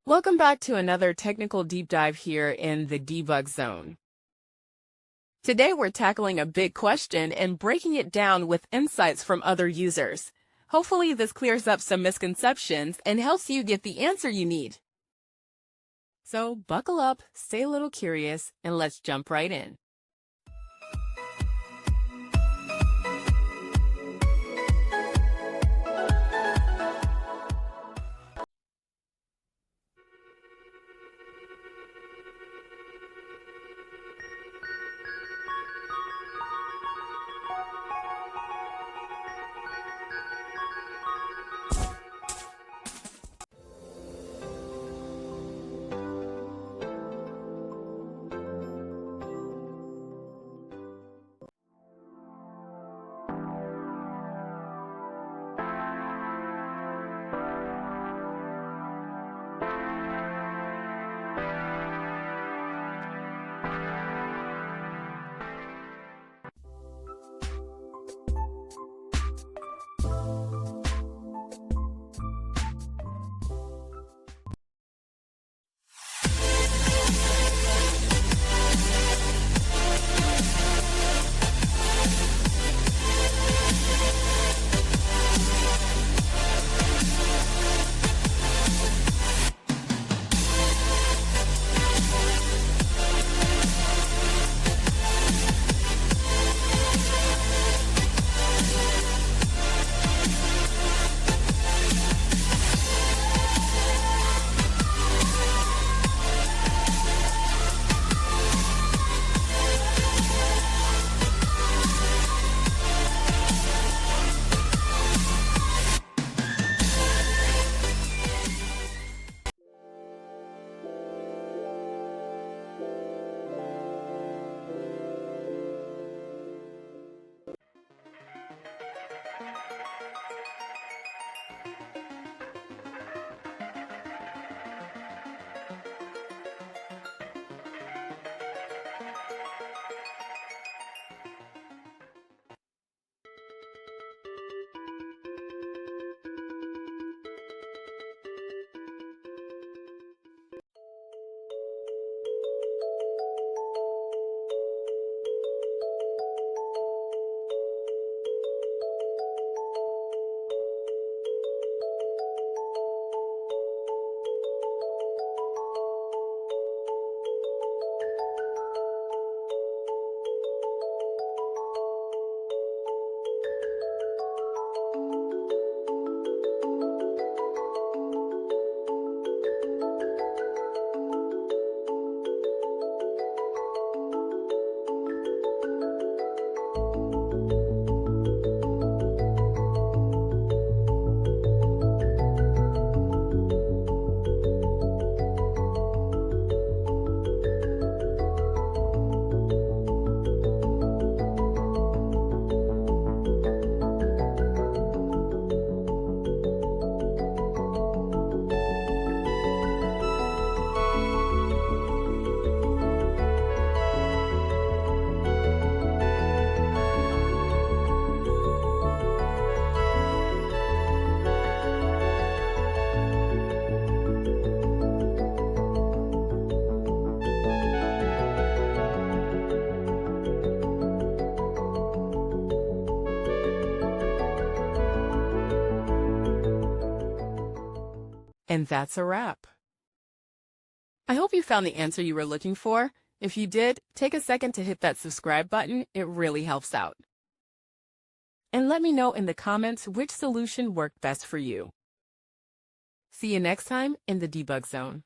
Welcome back to another technical deep dive here in the debug zone. Today we're tackling a big question and breaking it down with insights from other users. Hopefully this clears up some misconceptions and helps you get the answer you need. So buckle up, stay a little curious, and let's jump right in. And that's a wrap. I hope you found the answer you were looking for. If you did, take a second to hit that subscribe button. It really helps out. And let me know in the comments which solution worked best for you. See you next time in the debug zone.